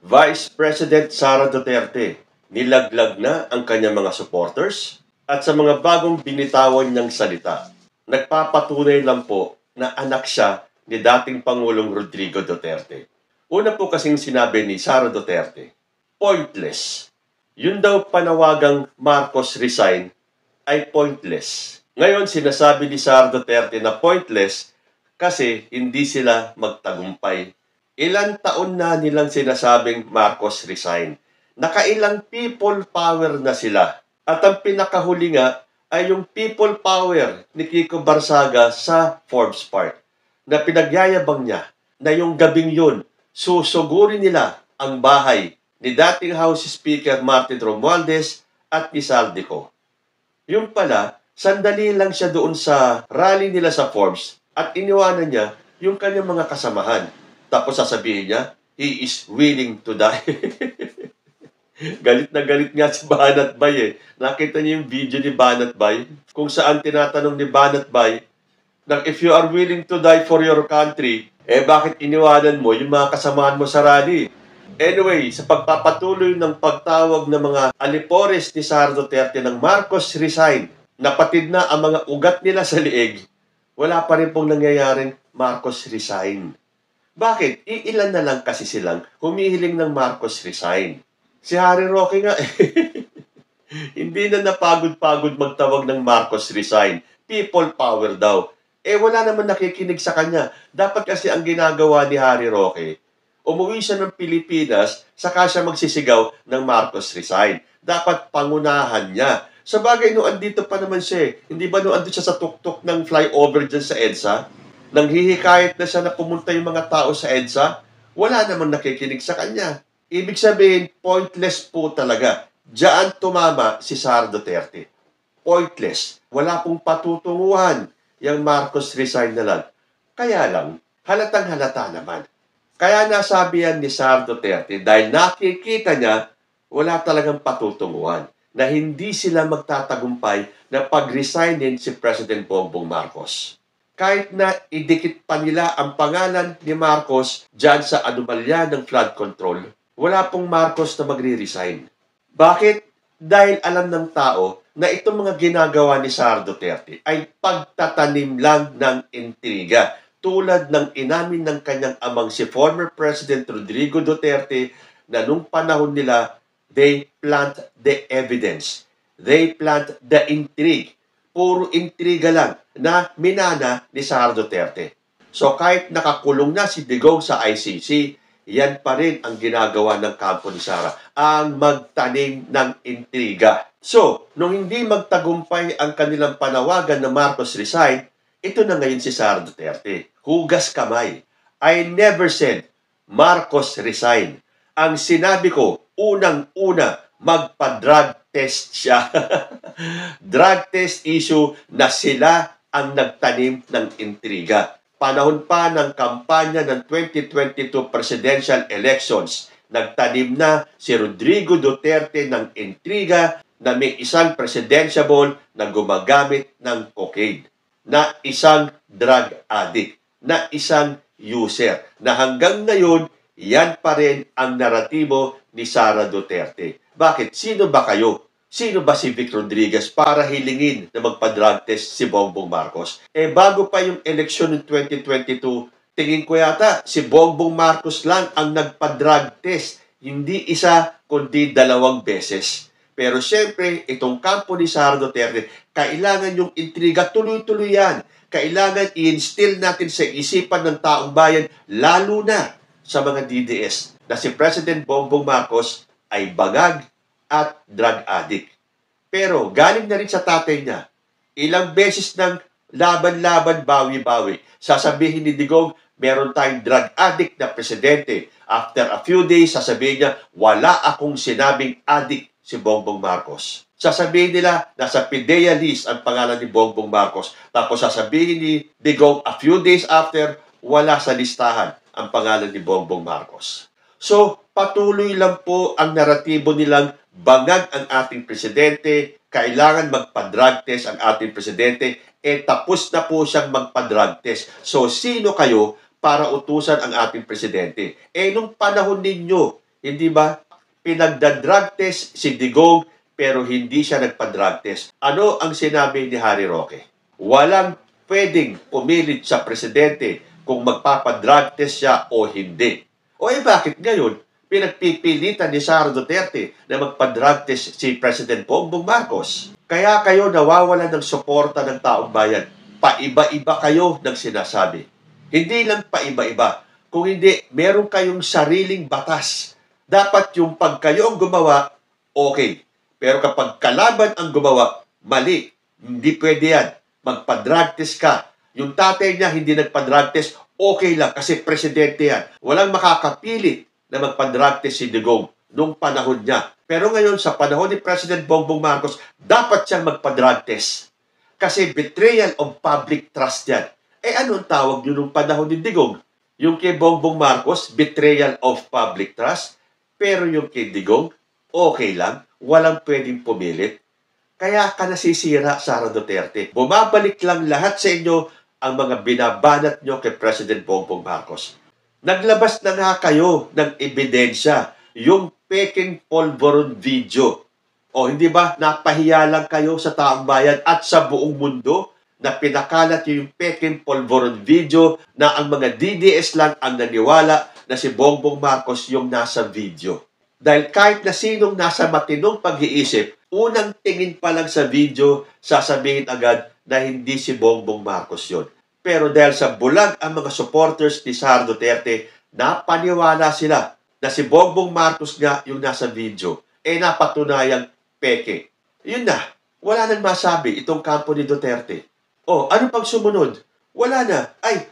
Vice President Sara Duterte, nilaglag na ang kanyang mga supporters at sa mga bagong binitawan niyang salita, nagpapatunay lang po na anak siya ni dating Pangulong Rodrigo Duterte. Una po kasing sinabi ni Sara Duterte, pointless. Yun daw panawagang Marcos resign ay pointless. Ngayon sinasabi ni Sara Duterte na pointless kasi hindi sila magtagumpay. Ilang taon na nilang sinasabing Marcos resign. Nakailang people power na sila. At ang pinakahuli nga ay yung people power ni Kiko Barsaga sa Forbes Park na pinagyayabang niya na yung gabing yun, susugurin nila ang bahay ni dating House Speaker Martin Romualdez at ni Saldico. Yung pala, sandali lang siya doon sa rally nila sa Forbes at iniwanan niya yung kanyang mga kasamahan. Tapos sasabihin niya, he is willing to die. Galit na galit nga si Banat Bay eh. Nakita niyo yung video ni Banat Bay? Kung saan tinatanong ni Banat Bay, na if you are willing to die for your country, bakit iniwanan mo yung mga kasamahan mo sa rally? Anyway, sa pagpapatuloy ng pagtawag ng mga alipores ni Sara Duterte ng Marcos resign, napatid na ang mga ugat nila sa liig, wala pa rin pong nangyayaring Marcos resign. Bakit? Iilan na lang kasi silang humihiling ng Marcos resign. Si Harry Roque nga, hindi na napagod-pagod magtawag ng Marcos resign. People power daw. Wala naman nakikinig sa kanya. Dapat kasi ang ginagawa ni Harry Roque, umuwi siya ng Pilipinas, saka siya magsisigaw ng Marcos resign. Dapat pangunahan niya. Sa bagay, no, andito pa naman siya eh. Hindi ba no, andito siya sa tuktok ng flyover dyan sa EDSA? Nang hihikayat na siya na pumunta yung mga tao sa EDSA, wala namang nakikinig sa kanya. Ibig sabihin, pointless po talaga. Diyan tumama si Sara Duterte. Pointless. Wala pong patutunguhan yung Marcos resign na lang. Kaya lang, halatang halata naman. Kaya nasabi yan ni Sara Duterte dahil nakikita niya wala talagang patutunguhan na hindi sila magtatagumpay na pag-resignin si President Bongbong Marcos. Kahit na idikit pa nila ang pangalan ni Marcos dyan sa anomalya ng flood control, wala pong Marcos na magre-resign. Bakit? Dahil alam ng tao na itong mga ginagawa ni Sara Duterte ay pagtatanim lang ng intriga. Tulad ng inamin ng kanyang amang si former President Rodrigo Duterte na nung panahon nila, they plant the evidence. They plant the intrigue. Puro intriga lang na minana ni Sara Duterte. So kahit nakakulong na si Digong sa ICC, yan pa rin ang ginagawa ng kampo ni Sara, ang magtanim ng intriga. So, nung hindi magtagumpay ang kanilang panawagan na Marcos resign, ito na ngayon si Sara Duterte. Hugas kamay. I never said Marcos resign. Ang sinabi ko, unang-una, magpa-drug test siya. Drug test issue na sila ang nagtanim ng intriga. Panahon pa ng kampanya ng 2022 presidential elections, nagtanim na si Rodrigo Duterte ng intriga na may isang presidentiable na gumagamit ng cocaine, na isang drug addict, na isang user, na hanggang ngayon, yan pa rin ang naratibo ni Sara Duterte. Bakit? Sino ba kayo? Sino ba si Vic Rodriguez para hilingin na magpa-drug test si Bongbong Marcos? Bago pa yung eleksyon ng 2022, tingin ko yata si Bongbong Marcos lang ang nagpa-drug test. Hindi isa, kundi 2 beses. Pero siyempre, itong kampo ni Sara Duterte, kailangan yung intriga tuloy-tuloy yan. Kailangan i-instill natin sa isipan ng taong bayan, lalo na sa mga DDS, na si President Bongbong Marcos ay bangag at drug addict. Pero galing na rin sa tatay niya, ilang beses ng laban-laban, bawi-bawi. Sasabihin ni Digong, meron tayong drug addict na presidente. After a few days, sasabihin niya, wala akong sinabing addict si Bongbong Marcos. Sasabihin nila, nasa PIDEA list ang pangalan ni Bongbong Marcos. Tapos sasabihin ni Digong, a few days after, wala sa listahan ang pangalan ni Bongbong Marcos. So, patuloy lang po ang naratibo nilang bangag ang ating presidente, kailangan magpa-drug test ang ating presidente, tapos na po siyang magpa-drug test. So, sino kayo para utusan ang ating presidente? Nung panahon ninyo, Hindi ba? Pinagda-drug test si Digong pero hindi siya nagpa-drug test. Ano ang sinabi ni Harry Roque? Walang pwedeng pumilit sa presidente kung magpapa-drug test siya o hindi. O bakit ngayon pinagpipilitan ni Sara Duterte na magpa-drug test si President Bongbong Marcos? Kaya kayo nawawalan ng suporta ng taong bayan. Paiba-iba kayo ng sinasabi. Hindi lang paiba-iba. Kung hindi, meron kayong sariling batas. Dapat yung pag kayo ang gumawa, okay. Pero kapag kalaban ang gumawa, mali. Hindi pwede yan. Magpa-drug test ka. Yung tatay niya hindi nagpa-drug test, okay lang kasi presidente yan. Walang makakapilit na magpa-drug test si Digong nung panahon niya. Pero ngayon, sa panahon ni President Bongbong Marcos, dapat siyang magpa-drug test. Kasi betrayal of public trust yan. Anong tawag yun nung panahon ni Digong? Yung kay Bongbong Marcos, betrayal of public trust. Pero yung kay Digong, okay lang. Walang pwedeng pumilit. Kaya ka nasisira, Sara Duterte. Bumabalik lang lahat sa inyo ang mga binabanat nyo kay President Bongbong Marcos. Naglabas na nga kayo ng ebidensya, yung peking polvoron video. O hindi ba, napahiya lang kayo sa taong bayan at sa buong mundo na pinakalat yung peking polvoron video na ang mga DDS lang ang naniwala na si Bongbong Marcos yung nasa video. Dahil kahit na sinong nasa matinong pag-iisip, unang tingin pa lang sa video, sasabihin agad na hindi si Bongbong Marcos yun. Pero dahil sa bulag ang mga supporters ni Sara Duterte, napaniwala sila na si Bongbong Marcos nga yung nasa video. Napatunayang peke. Yun na. Wala nang masabi itong kampo ni Duterte. Ano pang sumunod? Wala na.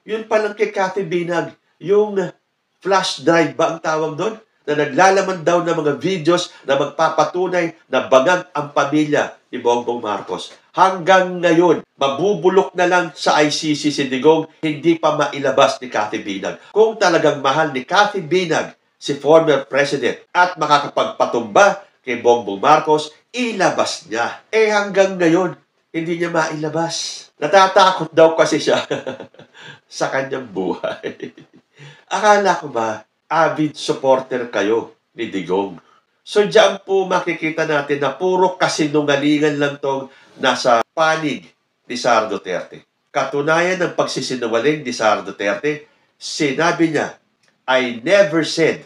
Yun palang kay Cathy Binag. Yung flash drive ba ang tawag doon? Na naglalaman daw ng mga videos na magpapatunay na bangag ang pamilya ni Bongbong Marcos. Hanggang ngayon, mabubulok na lang sa ICC si Digong, hindi pa mailabas ni Cathy Binag. Kung talagang mahal ni Cathy Binag si former president at makakapagpatumba kay Bongbong Marcos, ilabas niya. Hanggang ngayon, hindi niya mailabas. Natatakot daw kasi siya sa kanyang buhay. Akala ko ba, avid supporter kayo ni Digong? So diyan po makikita natin na puro kasinungalingan lang tong nasa panig ni Sara Duterte. Katunayan ng pagsisinungaling ni Sara Duterte, sinabi niya, I never said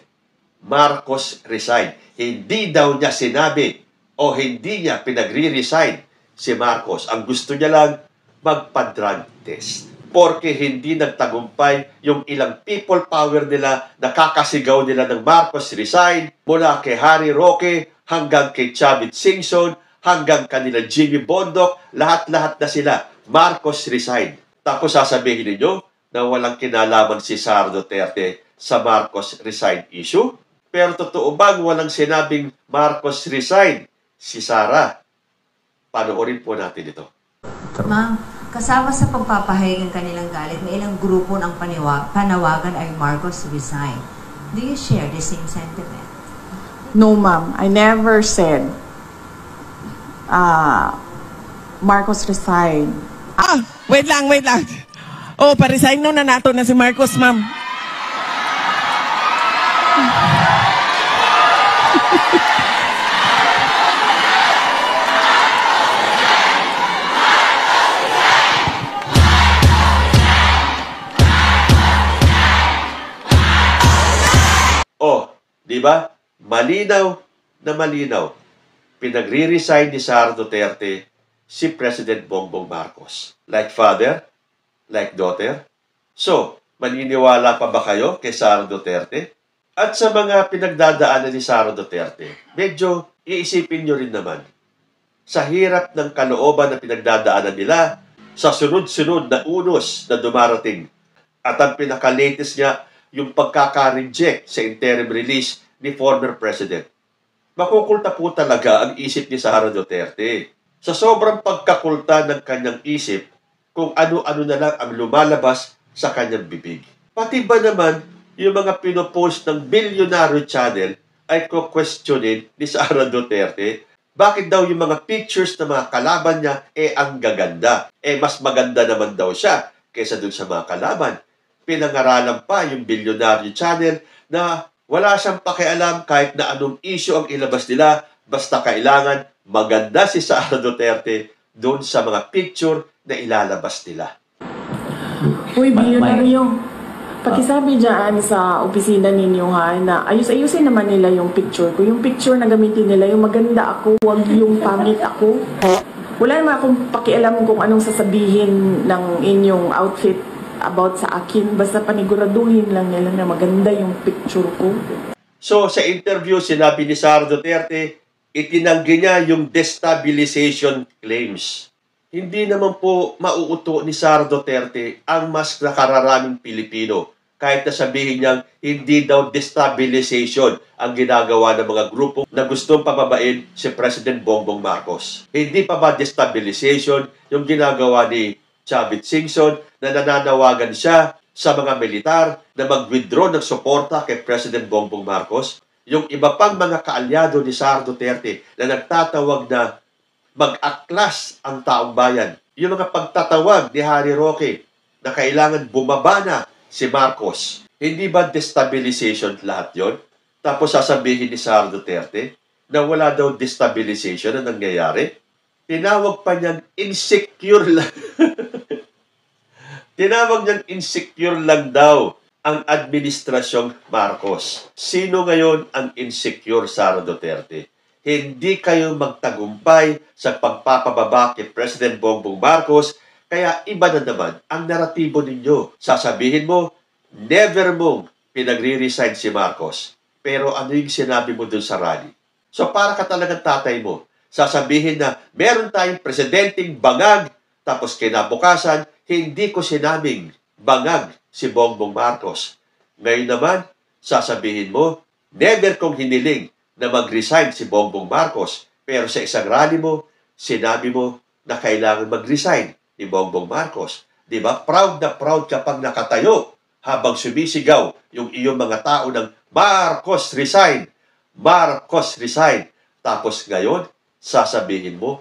Marcos resign. Hindi daw niya sinabi o hindi niya pinagre-resign si Marcos. Ang gusto niya lang, magpa-drug test. Porque hindi nagtagumpay yung ilang people power nila, nakakasigaw nila ng Marcos resign, mula kay Harry Roque hanggang kay Chavit Singson, hanggang kanila Jimmy Bondoc, lahat-lahat na sila, Marcos resign. Tapos sasabihin niyo na walang kinalaman si Sara Duterte sa Marcos resign issue? Pero totoo bang walang sinabing Marcos resign si Sara? Panoorin po natin ito. Ma'am, kasama sa pagpapahayag ng kanilang galit na ilang grupo ng panawagan ay Marcos resign. Do you share the same sentiment? No, ma'am. I never said Marcos resign. Wait lang. Pa-resign no na nato na si Marcos, ma'am. Di ba? Malinaw na malinaw. Pinagre-resign ni Sara Duterte si President Bongbong Marcos. Like father? Like daughter? So, maniniwala pa ba kayo kay Sara Duterte? At sa mga pinagdadaanan ni Sara Duterte, medyo iisipin nyo rin naman. Sa hirap ng kalooban na pinagdadaanan nila, sa sunod-sunod na unos na dumarating. At ang pinaka-latest niya, yung pagkaka-reject sa interim release ni former President. Makukulta po talaga ang isip ni Sara Duterte. Sa sobrang pagkakulta ng kanyang isip, kung ano-ano na lang ang lumalabas sa kanyang bibig. Pati ba naman, yung mga pinopost ng Billionaire Channel ay ko-questionin ni Sara Duterte. Bakit daw yung mga pictures ng mga kalaban niya ang gaganda? Mas maganda naman daw siya kaysa dun sa mga kalaban. Pinangaralan pa yung Billionaire Channel na Wala siyang pakialam kahit na anong issue ang ilabas nila, basta kailangan maganda si Sara Duterte doon sa mga picture na ilalabas nila. Uy, bilyonaryo. Pakisabi dyan sa opisina ninyo ha, na ayus-ayusin naman nila yung picture ko. Yung picture na gamitin nila, yung maganda ako, wag yung pangit ako. Wala naman akong pakialam kung anong sasabihin ng inyong outfit about sa akin. Basta paniguraduhin lang nila na maganda yung picture ko. So, sa interview, sinabi ni Sara Duterte, itinanggi niya yung destabilization claims. Hindi naman po mauuto ni Sara Duterte ang mas nakararaming Pilipino. Kahit na sabihin niyang hindi daw destabilization ang ginagawa ng mga grupo na gustong pababain si President Bongbong Marcos. Hindi pa ba destabilization yung ginagawa ni Chavit Singson na nananawagan siya sa mga militar na mag-withdraw ng suporta kay President Bongbong Marcos? Yung iba pang mga kaalyado ni Sara Duterte na nagtatawag na mag-aklas ang taong bayan. Yung mga pagtatawag ni Harry Roque na kailangan bumaba na si Marcos. Hindi ba destabilization lahat yon? Tapos sasabihin ni Sara Duterte na wala daw destabilization na nangyayari? Tinawag pa niyang insecure lang. Tinawag niyang insecure lang daw ang administrasyong Marcos. Sino ngayon ang insecure, Sara Duterte? Hindi kayo magtagumpay sa pagpapababa kay President Bongbong Marcos, kaya iba na naman ang naratibo ninyo. Sasabihin mo, never mong pinagre-resign si Marcos. Pero ano yung sinabi mo dun sa rally? So para ka talagang tatay mo, sasabihin na meron tayong presidenteng bangag, tapos kinabukasan, hindi ko sinabing bangag si Bongbong Marcos. Ngayon naman, sasabihin mo, never kong hiniling na mag-resign si Bongbong Marcos. Pero sa isang rally mo, sinabi mo na kailangan mag-resign ni Bongbong Marcos. Di ba? Proud na proud kapag nakatayo habang sumisigaw yung iyong mga tao ng Marcos resign! Marcos resign! Tapos ngayon, sasabihin mo,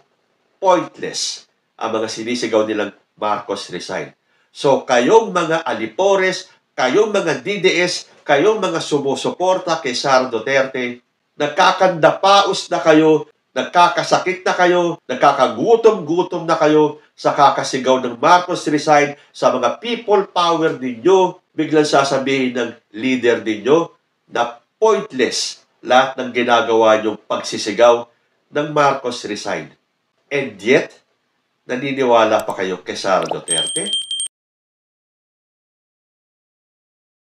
pointless ang mga sinisigaw nilang Marcos resign. So kayong mga alipores, kayong mga DDS, kayong mga sumusuporta kay Sara Duterte, nagkakandapaos na kayo, nagkakasakit na kayo, nagkakagutom-gutom na kayo sa kakasigaw ng Marcos resign sa mga people power ninyo, biglang sasabihin ng leader ninyo na pointless lahat ng ginagawa niyong pagsisigaw ng Marcos resign. And yet, naniniwala pa kayo kay Sara Duterte?